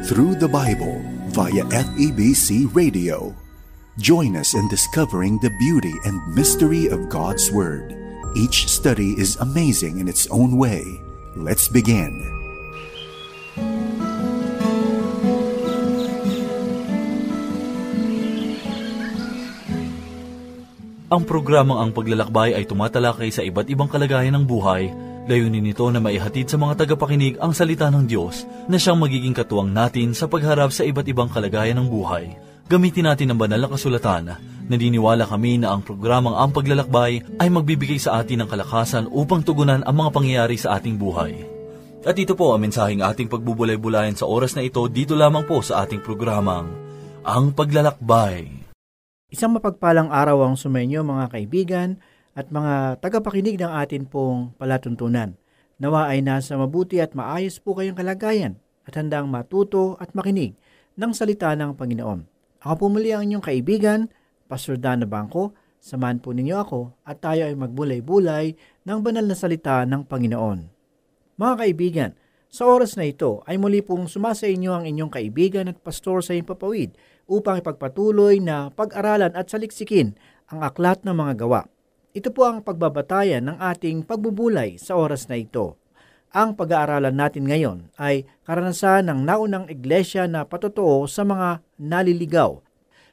Through the Bible via FEBC Radio. Join us in discovering the beauty and mystery of God's Word. Each study is amazing in its own way. Let's begin. Ang programang Ang Paglalakbay ay tumatalakay sa iba't ibang kalagayan ng buhay. Layunin nito na maihatid sa mga tagapakinig ang salita ng Diyos na siyang magiging katuwang natin sa pagharap sa iba't ibang kalagayan ng buhay. Gamitin natin ang banal na kasulatan. Naniniwala kami na ang programang Ang Paglalakbay ay magbibigay sa atin ng kalakasan upang tugunan ang mga pangyayari sa ating buhay. At ito po ang mensaheng ating pagbubulay-bulayan sa oras na ito dito lamang po sa ating programang Ang Paglalakbay. Isang mapagpalang araw ang sumainyo mga kaibigan at mga tagapakinig ng atin pong palatuntunan. Nawa ay nasa mabuti at maayos po kayong kalagayan at handang matuto at makinig ng salita ng Panginoon. Ako po muli ang inyong kaibigan, Pastor Dan Bangko. Samahan po ninyo ako at tayo ay magbulay-bulay ng banal na salita ng Panginoon. Mga kaibigan, sa oras na ito ay muli pong sumasa inyo ang inyong kaibigan at pastor sa Himpapawid upang ipagpatuloy na pag-aralan at saliksikin ang aklat ng mga gawa. Ito po ang pagbabatayan ng ating pagbubulay sa oras na ito. Ang pag-aaralan natin ngayon ay karanasan ng naunang iglesia na patotoo sa mga naliligaw.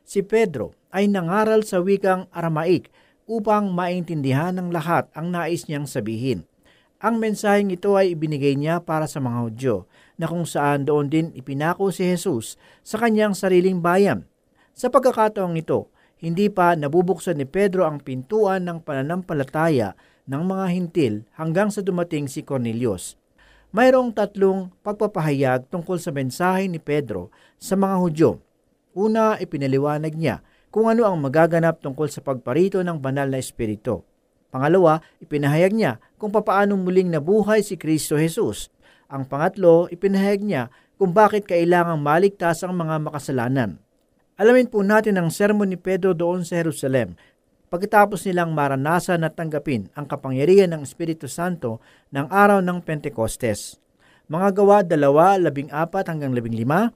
Si Pedro ay nangaral sa wikang Aramaic upang maintindihan ng lahat ang nais niyang sabihin. Ang mensaheng ito ay ibinigay niya para sa mga Hudyo na kung saan doon din ipinako si Jesus sa kanyang sariling bayan. Sa pagkakataong ito, hindi pa nabubuksan ni Pedro ang pintuan ng pananampalataya ng mga hintil hanggang sa dumating si Cornelius. Mayroong tatlong pagpapahayag tungkol sa mensahe ni Pedro sa mga Hudyo. Una, ipinaliwanag niya kung ano ang magaganap tungkol sa pagparito ng banal na Espiritu. Pangalawa, ipinahayag niya kung papaano muling nabuhay si Kristo Jesus. Ang pangatlo, ipinahayag niya kung bakit kailangang maligtas ang mga makasalanan. Alamin po natin ang sermon ni Pedro doon sa Jerusalem pagkatapos nilang maranasan at tanggapin ang kapangyarihan ng Espiritu Santo ng araw ng Pentecostes. Mga Gawa 2:14-15,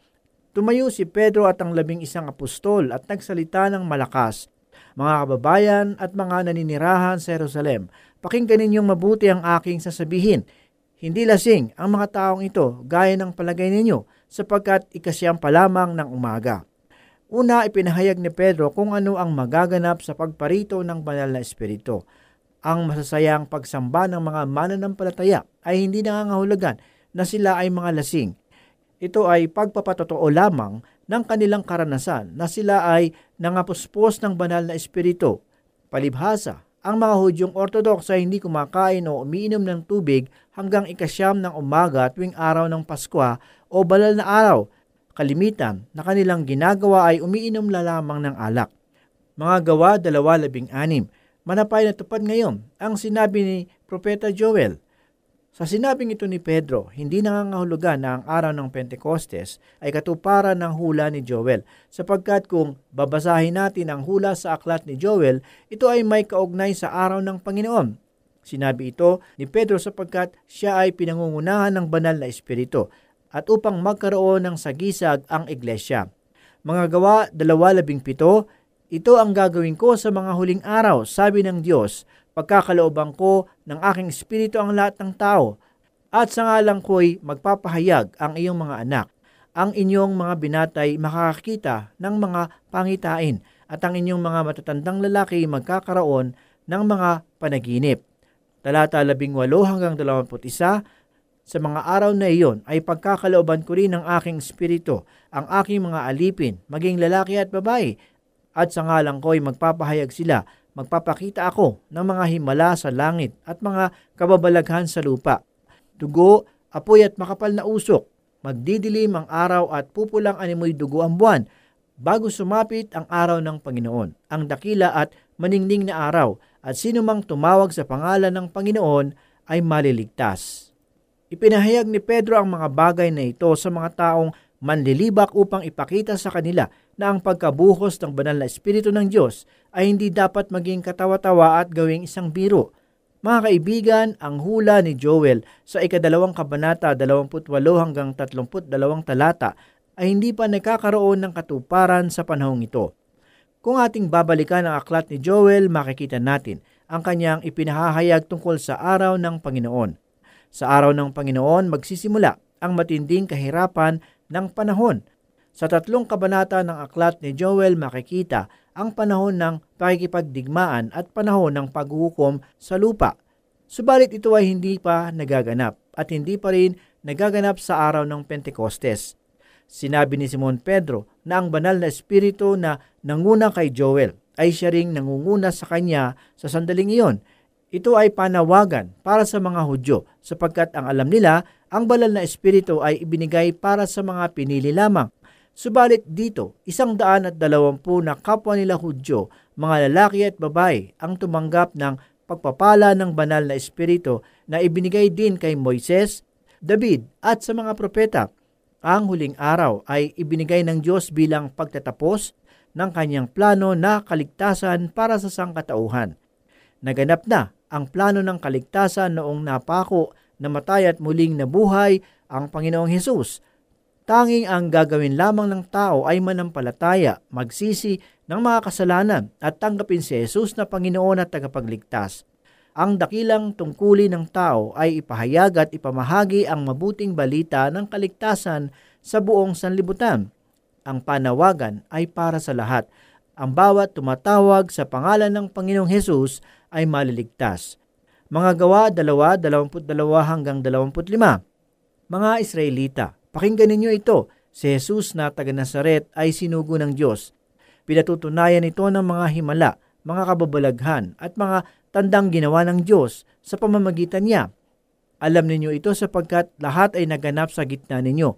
tumayo si Pedro at ang 11 apostol at nagsalita ng malakas. Mga kababayan at mga naninirahan sa Jerusalem, pakinggan ninyong mabuti ang aking sasabihin. Hindi lasing ang mga taong ito gaya ng palagay ninyo sapagkat ikasyam pa lamang ng umaga. Una, ipinahayag ni Pedro kung ano ang magaganap sa pagparito ng banal na Espiritu. Ang masasayang pagsamba ng mga mananampalataya ay hindi nangangahulugan na sila ay mga lasing. Ito ay pagpapatotoo lamang ng kanilang karanasan na sila ay nangapuspos ng banal na Espiritu. Palibhasa, ang mga Hudyong Ortodoks ay hindi kumakain o umiinom ng tubig hanggang ikasyam ng umaga tuwing araw ng Paskwa o banal na araw. Kalimitan na kanilang ginagawa ay umiinom lamang ng alak. Mga Gawa 2:16, manapay na tupad ngayon ang sinabi ni Propeta Joel. Sa sinabing ito ni Pedro, hindi nangangahulugan na ang araw ng Pentecostes ay katuparan ng hula ni Joel, sapagkat kung babasahin natin ang hula sa aklat ni Joel, ito ay may kaugnay sa araw ng Panginoon. Sinabi ito ni Pedro sapagkat siya ay pinangungunahan ng banal na Espiritu at upang magkaroon ng sagisag ang iglesia. Mga Gawa 2:17, ito ang gagawin ko sa mga huling araw, sabi ng Diyos, pagkakalooban ko ng aking espiritu ang lahat ng tao, at sa ngalan ko'y magpapahayag ang iyong mga anak. Ang inyong mga binatay makakakita ng mga pangitain, at ang inyong mga matatandang lalaki magkakaroon ng mga panaginip. Talata 18-21, sa mga araw na iyon ay pagkakalooban ko rin ng aking espiritu, ang aking mga alipin, maging lalaki at babae, at sa ngalan ko'y magpapahayag sila. Magpapakita ako ng mga himala sa langit at mga kababalaghan sa lupa. Dugo, apoy at makapal na usok. Magdidilim ang araw at pupulang animoy dugo ang buwan bago sumapit ang araw ng Panginoon, ang dakila at maningning na araw, at sino mang tumawag sa pangalan ng Panginoon ay maliligtas. Ipinahayag ni Pedro ang mga bagay na ito sa mga taong manlilibak upang ipakita sa kanila na ang pagkabuhos ng banal na Espiritu ng Diyos ay hindi dapat maging katawa-tawa at gawing isang biro. Mga kaibigan, ang hula ni Joel sa 2 kabanata 28-32 talata ay hindi pa nagkakaroon ng katuparan sa panahong ito. Kung ating babalikan ang aklat ni Joel, makikita natin ang kanyang ipinahahayag tungkol sa araw ng Panginoon. Sa araw ng Panginoon, magsisimula ang matinding kahirapan ng panahon. Sa 3 kabanata ng aklat ni Joel, makikita ang panahon ng pakikipagdigmaan at panahon ng paghuhukom sa lupa. Subalit ito ay hindi pa nagaganap at hindi pa rin nagaganap sa araw ng Pentecostes. Sinabi ni Simon Pedro na ang banal na espiritu na nanguna kay Joel ay siya ring nangunguna sa kanya sa sandaling iyon. Ito ay panawagan para sa mga Hudyo sapagkat ang alam nila, ang banal na espiritu ay ibinigay para sa mga pinili lamang. Subalit dito, 120 na kapwa nila Hudyo, mga lalaki at babae, ang tumanggap ng pagpapala ng banal na espiritu na ibinigay din kay Moises, David at sa mga propeta. Ang huling araw ay ibinigay ng Diyos bilang pagtatapos ng kanyang plano na kaligtasan para sa sangkatauhan. Naganap na ang plano ng kaligtasan noong napako, namatay at muling nabuhay ang Panginoong Hesus. Tanging ang gagawin lamang ng tao ay manampalataya, magsisi ng mga kasalanan at tanggapin si Jesus na Panginoon at tagapagligtas. Ang dakilang tungkulin ng tao ay ipahayag at ipamahagi ang mabuting balita ng kaligtasan sa buong sanlibutan. Ang panawagan ay para sa lahat. Ang bawat tumatawag sa pangalan ng Panginoong Hesus ay maliligtas. Mga Gawa 2:22-25. Mga Israelita, pakinggan ninyo ito. Si Jesus na taga Nazaret ay sinugo ng Diyos. Pinatutunayan ito ng mga himala, mga kababalaghan at mga tandang ginawa ng Diyos sa pamamagitan niya. Alam ninyo ito sapagkat lahat ay naganap sa gitna ninyo.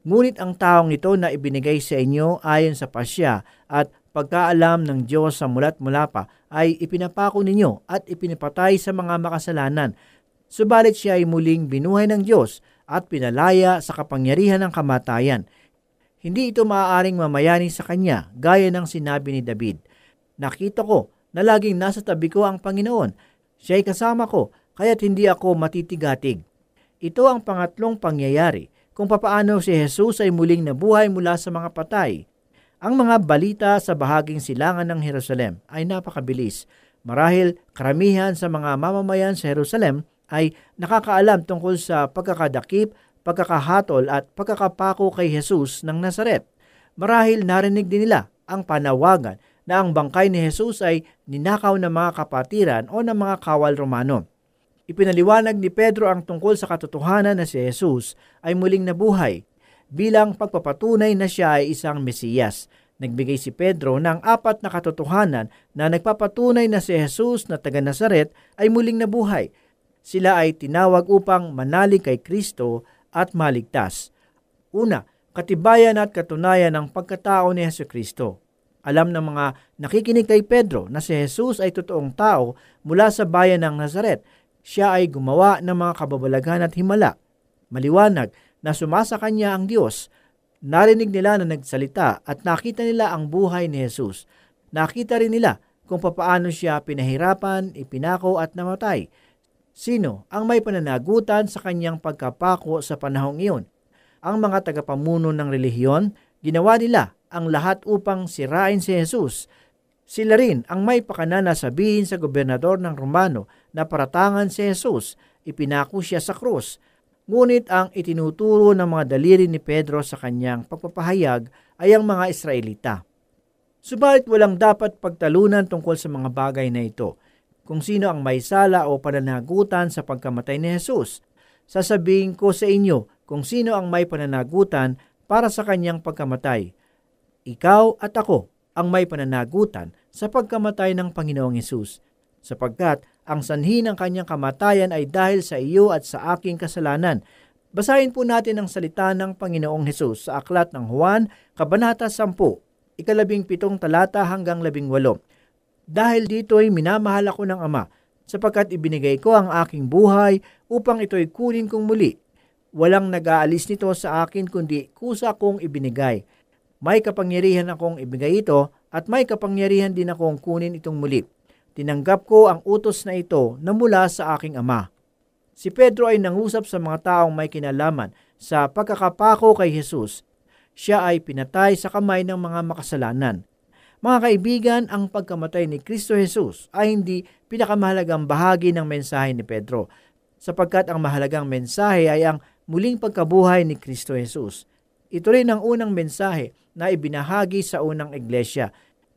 Ngunit ang taong ito na ibinigay sa inyo ayon sa pasya at pagkaalam ng Diyos sa mula't mula pa ay ipinapako ninyo at ipinapatay sa mga makasalanan. Subalit siya ay muling binuhay ng Diyos at pinalaya sa kapangyarihan ng kamatayan. Hindi ito maaaring mamayani sa kanya gaya ng sinabi ni David. Nakita ko na laging nasa tabi ko ang Panginoon. Siya'y kasama ko, kaya't hindi ako matitigatig. Ito ang pangatlong pangyayari kung papaano si Jesus ay muling nabuhay mula sa mga patay. Ang mga balita sa bahaging silangan ng Jerusalem ay napakabilis. Marahil karamihan sa mga mamamayan sa Jerusalem ay nakakaalam tungkol sa pagkakadakip, pagkakahatol at pagkakapako kay Jesus ng Nazaret. Marahil narinig din nila ang panawagan na ang bangkay ni Jesus ay ninakaw ng mga kapatiran o ng mga kawal Romano. Ipinaliwanag ni Pedro ang tungkol sa katotohanan na si Jesus ay muling nabuhay bilang pagpapatunay na siya ay isang Mesiyas. Nagbigay si Pedro ng 4 na katotohanan na nagpapatunay na si Jesus na taga Nazaret ay muling nabuhay. Sila ay tinawag upang manalig kay Kristo at maligtas. Una, katibayan at katunayan ng pagkatao ni Jesucristo. Alam ng mga nakikinig kay Pedro na si Jesus ay totoong tao mula sa bayan ng Nazaret. Siya ay gumawa ng mga kababalaghan at himala. Maliwanag na sumasa kanya ang Diyos. Narinig nila na nagsalita at nakita nila ang buhay ni Jesus. Nakita rin nila kung papaano siya pinahirapan, ipinako at namatay. Sino ang may pananagutan sa kanyang pagkapako sa panahong iyon? Ang mga tagapamuno ng relihiyon, ginawa nila ang lahat upang sirain si Jesus. Sila rin ang may pakana na sabihin sa gobernador ng Romano na paratangan si Jesus. Ipinako siya sa krus. Ngunit ang itinuturo ng mga daliri ni Pedro sa kanyang pagpapahayag ay ang mga Israelita. Subalit walang dapat pagtalunan tungkol sa mga bagay na ito. Kung sino ang may sala o pananagutan sa pagkamatay ni Jesus. Sasabihin ko sa inyo kung sino ang may pananagutan para sa kanyang pagkamatay. Ikaw at ako ang may pananagutan sa pagkamatay ng Panginoong Hesus, sapagkat ang sanhi ng kanyang kamatayan ay dahil sa iyo at sa aking kasalanan. Basahin po natin ang salita ng Panginoong Hesus sa aklat ng Juan, Kabanata 10, 17 talata hanggang 18. Dahil dito'y minamahal ako ng Ama, sapagkat ibinigay ko ang aking buhay upang ito'y kunin kong muli. Walang nag-aalis nito sa akin kundi kusa kong ibinigay. May kapangyarihan akong ibigay ito at may kapangyarihan din akong kunin itong muli. Tinanggap ko ang utos na ito na mula sa aking Ama. Si Pedro ay nangusap sa mga taong may kinalaman sa pagkakapako kay Jesus. siya ay pinatay sa kamay ng mga makasalanan. Mga kaibigan, ang pagkamatay ni Kristo Jesus ay hindi pinakamahalagang bahagi ng mensahe ni Pedro, sapagkat ang mahalagang mensahe ay ang muling pagkabuhay ni Kristo Jesus. Ito rin ang unang mensahe na ibinahagi sa unang iglesia.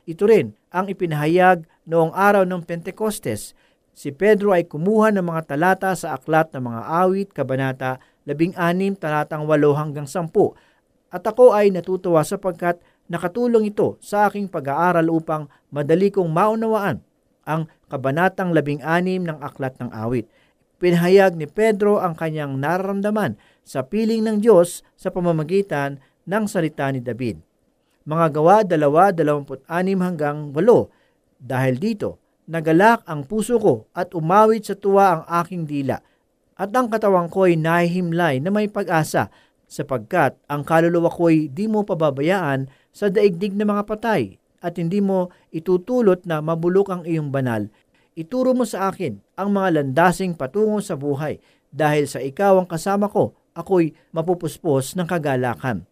Ito rin ang ipinahayag noong araw ng Pentecostes. Si Pedro ay kumuha ng mga talata sa aklat ng mga awit, kabanata 16, talatang 8 hanggang 10. At ako ay natutuwa sapagkat nakatulong ito sa aking pag-aaral upang madali kong maunawaan ang kabanatang 16 ng aklat ng awit. Pinahayag ni Pedro ang kanyang nararamdaman sa piling ng Diyos sa pamamagitan ng salita ni David. Mga Gawa 2:26 hanggang 8. Dahil dito, nagalak ang puso ko at umawit sa tuwa ang aking dila, at ang katawan ko'y nahihimlay na may pag-asa, sapagkat ang kaluluwa ko'y di mo pababayaan sa daigdig ng mga patay, at hindi mo itutulot na mabulok ang iyong banal. Ituro mo sa akin ang mga landasing patungo sa buhay, dahil sa ikaw ang kasama ko, ako'y mapupuspos ng kagalakan.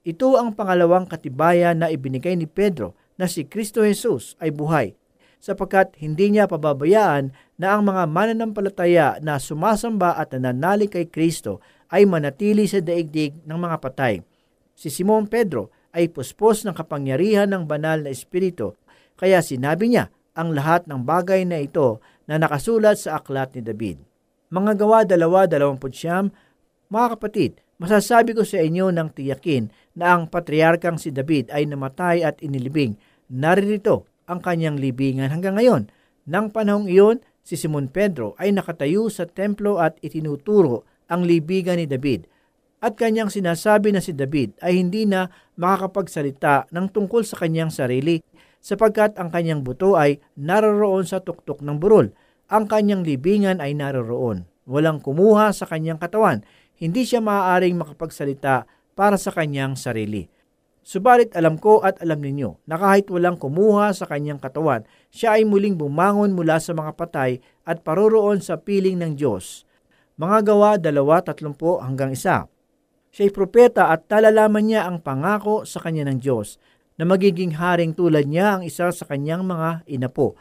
Ito ang pangalawang katibayan na ibinigay ni Pedro na si Kristo Jesus ay buhay, sapagkat hindi niya pababayaan na ang mga mananampalataya na sumasamba at nananalig kay Kristo ay manatili sa daigdig ng mga patay. Si Simon Pedro ay puspos ng kapangyarihan ng banal na Espiritu, kaya sinabi niya ang lahat ng bagay na ito na nakasulat sa aklat ni David. Mga Gawa 2:29, mga kapatid, masasabi ko sa inyo ng tiyakin na ang patriarkang si David ay namatay at inilibing. Naririto ang kanyang libingan hanggang ngayon. Nang panahong iyon, si Simon Pedro ay nakatayo sa templo at itinuturo ang libingan ni David. At kanyang sinasabi na si David ay hindi na makakapagsalita ng tungkol sa kanyang sarili, sapagkat ang kanyang buto ay naroroon sa tuktok ng burol. Ang kanyang libingan ay naroroon. Walang kumuha sa kanyang katawan. Hindi siya maaaring makapagsalita para sa kanyang sarili. Subalit alam ko at alam ninyo na kahit walang kumuha sa kanyang katawan, siya ay muling bumangon mula sa mga patay at paroroon sa piling ng Diyos. Mga Gawa 2:30 hanggang 1. Siya'y propeta at talalaman niya ang pangako sa kanya ng Diyos, na magiging haring tulad niya ang isa sa kanyang mga inapo.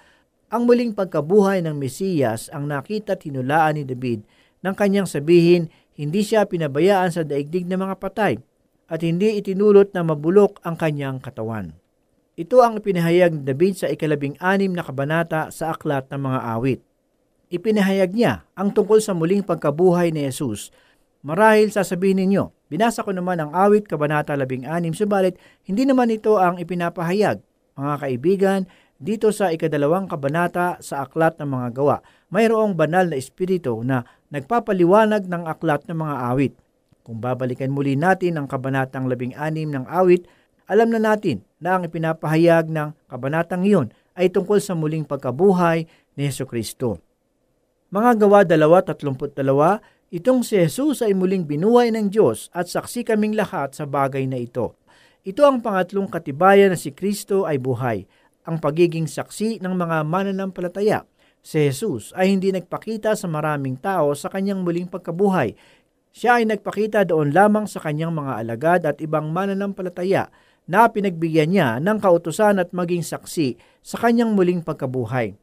Ang muling pagkabuhay ng Mesiyas ang nakita at hinulaan ni David nang kanyang sabihin, hindi siya pinabayaan sa daigdig ng mga patay at hindi itinulot na mabulok ang kanyang katawan. Ito ang ipinahayag ni David sa 16 na kabanata sa aklat ng mga awit. Ipinahayag niya ang tungkol sa muling pagkabuhay ni Jesus. Marahil sasabihin ninyo, binasa ko naman ang awit kabanata 16, subalit hindi naman ito ang ipinapahayag. Mga kaibigan, dito sa 2 kabanata sa aklat ng mga gawa, mayroong banal na espiritu na nagpapaliwanag ng aklat ng mga awit. Kung babalikan muli natin ang kabanatang 16 ng awit, alam na natin na ang ipinapahayag ng kabanatang iyon ay tungkol sa muling pagkabuhay ni Jesucristo. Mga Gawa 2:32, itong si Jesus ay muling binuhay ng Diyos at saksi kaming lahat sa bagay na ito. Ito ang pangatlong katibayan na si Kristo ay buhay, ang pagiging saksi ng mga mananampalataya. Si Jesus ay hindi nagpakita sa maraming tao sa kanyang muling pagkabuhay. Siya ay nagpakita doon lamang sa kanyang mga alagad at ibang mananampalataya na pinagbigyan niya ng kautusan at maging saksi sa kanyang muling pagkabuhay.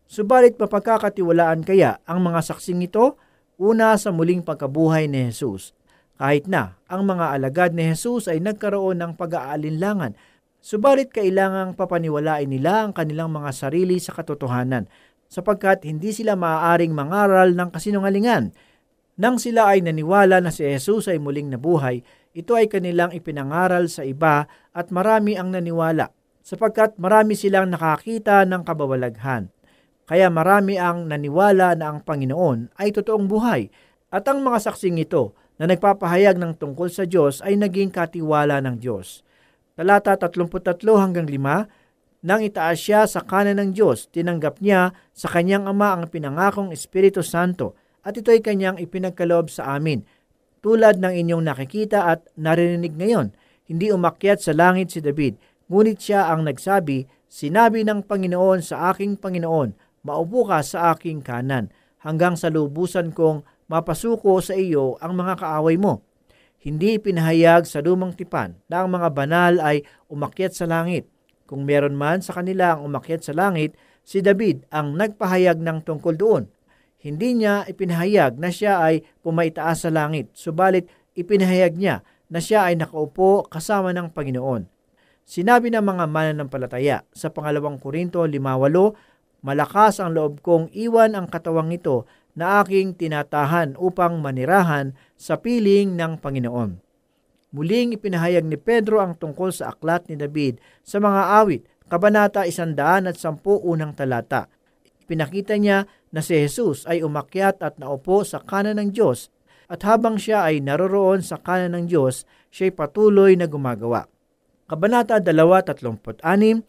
Subalit mapagkakatiwalaan kaya ang mga saksing ito? Una, sa muling pagkabuhay ni Jesus. Kahit na ang mga alagad ni Jesus ay nagkaroon ng pag-aalinlangan, subalit kailangang papaniwalain nila ang kanilang mga sarili sa katotohanan, sapagkat hindi sila maaaring mangaral ng kasinungalingan. Nang sila ay naniwala na si Jesus ay muling nabuhay, ito ay kanilang ipinangaral sa iba at marami ang naniwala, sapagkat marami silang nakakita ng kababalaghan. Kaya marami ang naniwala na ang Panginoon ay totoong buhay, at ang mga saksing ito na nagpapahayag ng tungkol sa Diyos ay naging katiwala ng Diyos. Talata 33 hanggang 5, nang itaas siya sa kanan ng Diyos, tinanggap niya sa kanyang Ama ang pinangakong Espiritu Santo, at ito'y kanyang ipinagkaloob sa amin. Tulad ng inyong nakikita at naririnig ngayon, hindi umakyat sa langit si David, ngunit siya ang nagsabi, sinabi ng Panginoon sa aking Panginoon, maupo ka sa aking kanan, hanggang sa lubusan kong mapasuko sa iyo ang mga kaaway mo. Hindi pinahayag sa lumang tipan na ang mga banal ay umakyat sa langit. Kung meron man sa kanila ang umakyat sa langit, si David ang nagpahayag ng tungkol doon. Hindi niya ipinahayag na siya ay pumaitaas sa langit, subalit ipinahayag niya na siya ay nakaupo kasama ng Panginoon. Sinabi ng mga mananampalataya sa 2 Korinto 5:8, malakas ang loob kong iwan ang katawang ito na aking tinatahan upang manirahan sa piling ng Panginoon. Muling ipinahayag ni Pedro ang tungkol sa aklat ni David sa mga awit, Kabanata 110 unang talata. Ipinakita niya na si Jesus ay umakyat at naupo sa kanan ng Diyos, at habang siya ay naroroon sa kanan ng Diyos, siya'y patuloy na gumagawa. Kabanata 2:36,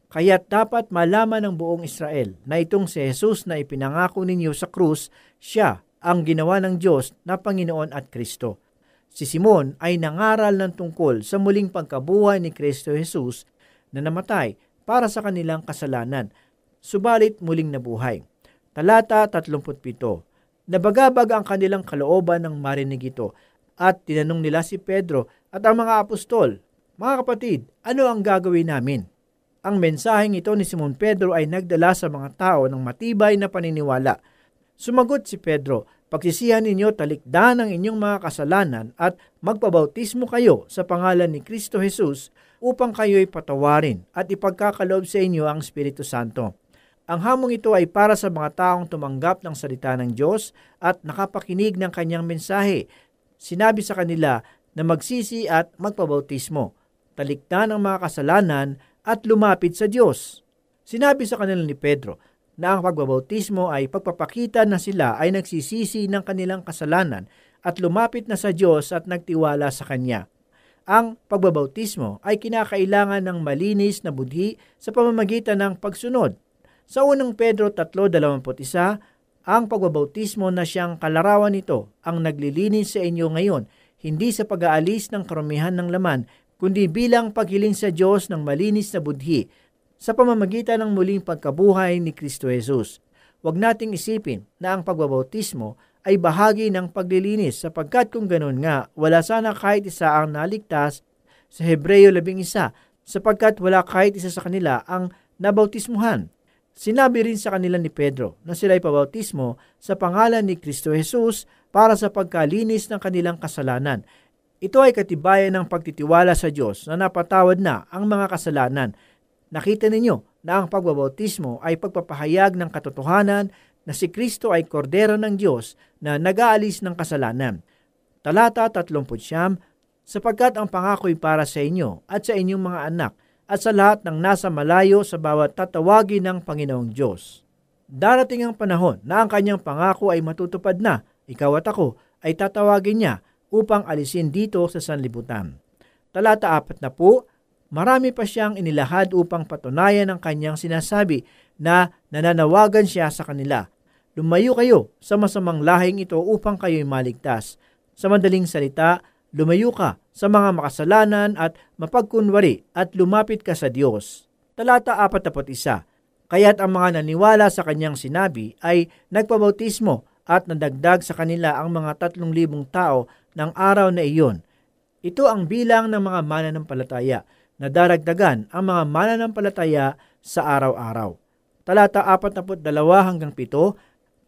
kaya't dapat malaman ng buong Israel na itong si Jesus na ipinangako ninyo sa krus, siya ang ginawa ng Diyos na Panginoon at Kristo. Si Simon ay nangaral ng tungkol sa muling pagkabuhay ni Kristo Jesus na namatay para sa kanilang kasalanan, subalit muling nabuhay. Talata 37, nabagabag ang kanilang kalooban ng marinig ito, at tinanong nila si Pedro at ang mga apostol, mga kapatid, ano ang gagawin namin? Ang mensaheng ito ni Simon Pedro ay nagdala sa mga tao ng matibay na paniniwala. Sumagot si Pedro, pagsisihan ninyo talikdan ang inyong mga kasalanan at magpabautismo kayo sa pangalan ni Kristo Jesus upang kayo'y patawarin at ipagkakaloob sa inyo ang Espiritu Santo. Ang hamong ito ay para sa mga taong tumanggap ng salita ng Diyos at nakapakinig ng kanyang mensahe. Sinabi sa kanila na magsisi at magpabautismo, talikdan ang mga kasalanan at lumapit sa Diyos. Sinabi sa kanila ni Pedro na ang pagbabautismo ay pagpapakita na sila ay nagsisisi ng kanilang kasalanan at lumapit na sa Diyos at nagtiwala sa Kanya. Ang pagbabautismo ay kinakailangan ng malinis na budhi sa pamamagitan ng pagsunod. Sa unang Pedro 3:21, ang pagbabautismo na siyang kalarawan nito ang naglilinis sa inyo ngayon, hindi sa pag-aalis ng karumihan ng laman, kundi bilang paghiling sa Diyos ng malinis na budhi sa pamamagitan ng muling pagkabuhay ni Kristo Jesus. Huwag nating isipin na ang pagbabautismo ay bahagi ng paglilinis, sapagkat kung ganoon nga, wala sana kahit isa ang naligtas sa Hebreo 11, sapagkat wala kahit isa sa kanila ang nabautismuhan. Sinabi rin sa kanila ni Pedro na sila'y pabautismo sa pangalan ni Kristo Jesus para sa pagkalinis ng kanilang kasalanan. Ito ay katibayan ng pagtitiwala sa Diyos na napatawad na ang mga kasalanan. Nakita ninyo na ang pagbabautismo ay pagpapahayag ng katotohanan na si Kristo ay kordero ng Diyos na nag-aalis ng kasalanan. Talata 39, sapagkat ang pangako'y para sa inyo at sa inyong mga anak at sa lahat ng nasa malayo sa bawat tatawagin ng Panginoong Diyos. Darating ang panahon na ang kanyang pangako ay matutupad na, ikaw at ako ay tatawagin niya upang alisin dito sa sanlibutan. Talata 40, marami pa siyang inilahad upang patunayan ang kanyang sinasabi na nananawagan siya sa kanila. Lumayo kayo sa masamang lahing ito upang kayo'y maligtas. Sa madaling salita, lumayo ka sa mga makasalanan at mapagkunwari at lumapit ka sa Diyos. Talata 41, kaya't ang mga naniwala sa kanyang sinabi ay nagpabautismo at nadagdag sa kanila ang mga 3,000 tao ng araw na iyon. Ito ang bilang ng mga mananampalataya na daragdagan ang mga mananampalataya sa araw-araw. Talata 42-7,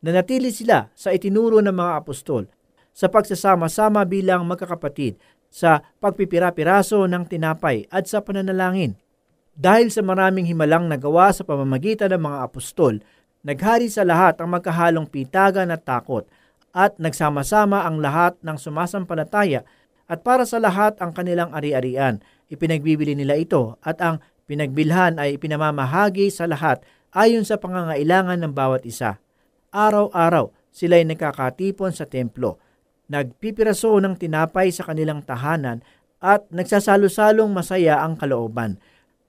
nanatili sila sa itinuro ng mga apostol sa pagsasama-sama bilang magkakapatid, sa pagpipira-piraso ng tinapay at sa pananalangin. Dahil sa maraming himalang nagawa sa pamamagitan ng mga apostol, naghari sa lahat ang magkahalong pitagan at takot, at nagsama-sama ang lahat ng sumasampalataya, at para sa lahat ang kanilang ari-arian. Ipinagbibili nila ito, at ang pinagbilhan ay ipinamamahagi sa lahat ayon sa pangangailangan ng bawat isa. Araw-araw sila'y nagkakatipon sa templo, nagpipiraso ng tinapay sa kanilang tahanan, at nagsasalo-salong masaya ang kalooban.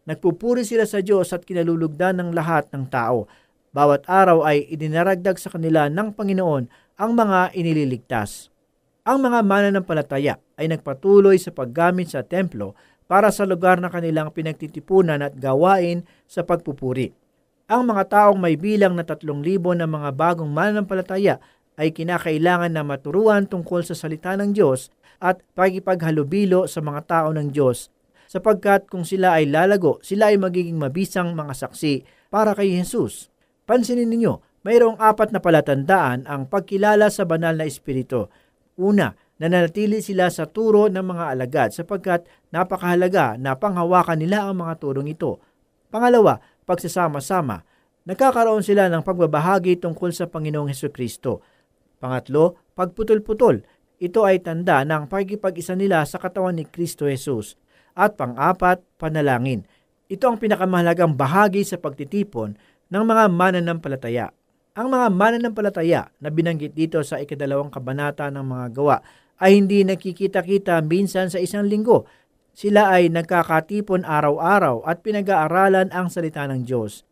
Nagpupuri sila sa Diyos at kinalulugdan ng lahat ng tao. Bawat araw ay idinaragdag sa kanila ng Panginoon ang mga inililigtas. Ang mga mananampalataya ay nagpatuloy sa paggamit sa templo para sa lugar na kanilang pinagtitipunan at gawain sa pagpupuri. Ang mga taong may bilang na 3,000 na mga bagong mananampalataya ay kinakailangan na maturuan tungkol sa salita ng Diyos at pakikipaghalubilo sa mga tao ng Diyos, sapagkat kung sila ay lalago, sila ay magiging mabisang mga saksi para kay Jesus. Pansinin ninyo, mayroong 4 na palatandaan ang pagkilala sa banal na espiritu. Una, nananatili sila sa turo ng mga alagad sapagkat napakahalaga na panghawakan nila ang mga turong ito. Pangalawa, pagsasama-sama. Nagkakaroon sila ng pagbabahagi tungkol sa Panginoong Hesukristo. Pangatlo, pagputol-putol. Ito ay tanda ng pagkipag-isa nila sa katawan ni Kristo Jesus. At pang-apat, panalangin. Ito ang pinakamahalagang bahagi sa pagtitipon ng mga mananampalataya. Ang mga mananampalataya na binanggit dito sa 2 kabanata ng mga gawa ay hindi nakikita-kita minsan sa isang linggo. Sila ay nagkakatipon araw-araw at pinag-aaralan ang salita ng Diyos.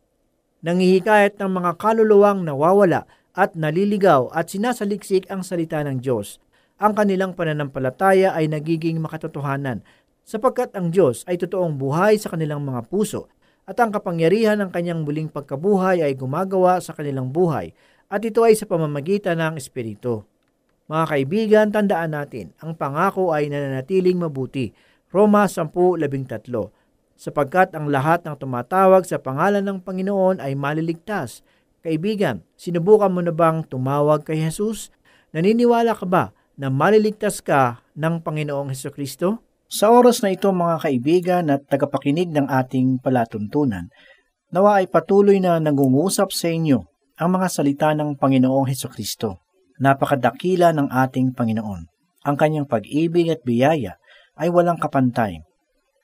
Nangihikayat ng mga kaluluwang nawawala at naliligaw at sinasaliksik ang salita ng Diyos. Ang kanilang pananampalataya ay nagiging makatotohanan sapagkat ang Diyos ay totoong buhay sa kanilang mga puso at ang kapangyarihan ng kanyang muling pagkabuhay ay gumagawa sa kanilang buhay at ito ay sa pamamagitan ng Espiritu. Mga kaibigan, tandaan natin, ang pangako ay nananatiling mabuti. Roma 10:13. Sapagkat ang lahat ng tumatawag sa pangalan ng Panginoon ay maliligtas. Kaibigan, sinubukan mo na bang tumawag kay Jesus? Naniniwala ka ba na maliligtas ka ng Panginoong Hesukristo? Sa oras na ito mga kaibigan at tagapakinig ng ating palatuntunan, nawa ay patuloy na nangungusap sa inyo ang mga salita ng Panginoong Hesukristo. Napakadakila ng ating Panginoon. Ang kanyang pag-ibig at biyaya ay walang kapantay.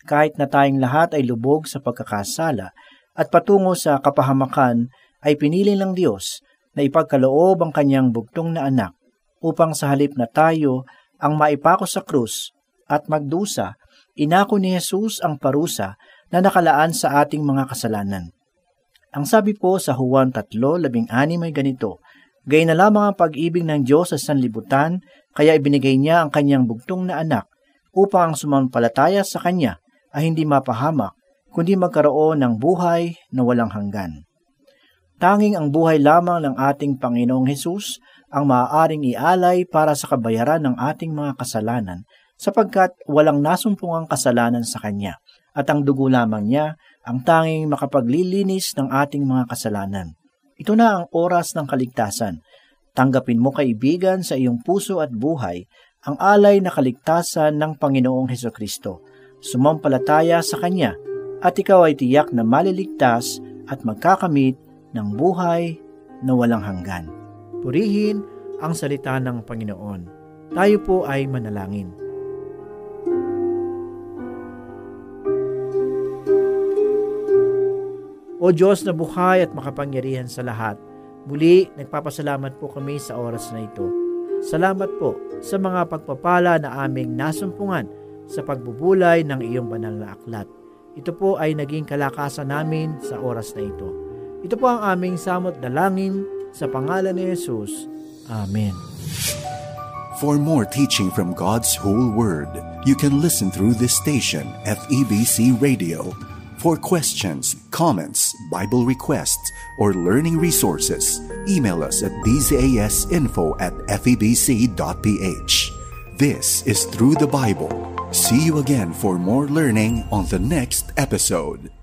Kahit na tayong lahat ay lubog sa pagkakasala at patungo sa kapahamakan, ay pinili ng Diyos na ipagkaloob ang kanyang bugtong na anak upang sa halip na tayo ang maipako sa krus at magdusa, inako ni Jesus ang parusa na nakalaan sa ating mga kasalanan. Ang sabi po sa Juan 3:16 ay ganito, "Gayon na lamang ang pag-ibig ng Diyos sa sanlibutan, kaya ibinigay niya ang kanyang bugtong na anak upang ang sumampalataya sa kanya ay hindi mapahamak, kundi magkaroon ng buhay na walang hanggan." Tanging ang buhay lamang ng ating Panginoong Hesus ang maaaring ialay para sa kabayaran ng ating mga kasalanan, sapagkat walang nasumpungang kasalanan sa Kanya, at ang dugo lamang niya ang tanging makapaglilinis ng ating mga kasalanan. Ito na ang oras ng kaligtasan. Tanggapin mo kaibigan sa iyong puso at buhay ang alay na kaligtasan ng Panginoong Hesukristo. Sumampalataya sa Kanya at ikaw ay tiyak na maliligtas at magkakamit ng buhay na walang hanggan. Purihin ang salita ng Panginoon. Tayo po ay manalangin. O Diyos na buhay at makapangyarihan sa lahat, muli nagpapasalamat po kami sa oras na ito. Salamat po sa mga pagpapala na aming nasumpungan sa pagbubulay ng iyong banal na aklat. Ito po ay naging kalakasan namin sa oras na ito. Ito po ang aming samot dalangin sa pangalan ni Jesus. Amen. For more teaching from God's whole Word, you can listen through this station, FEBC Radio. For questions, comments, Bible requests, or learning resources, email us at dzasinfo@febc.ph. This is Through the Bible. See you again for more learning on the next episode.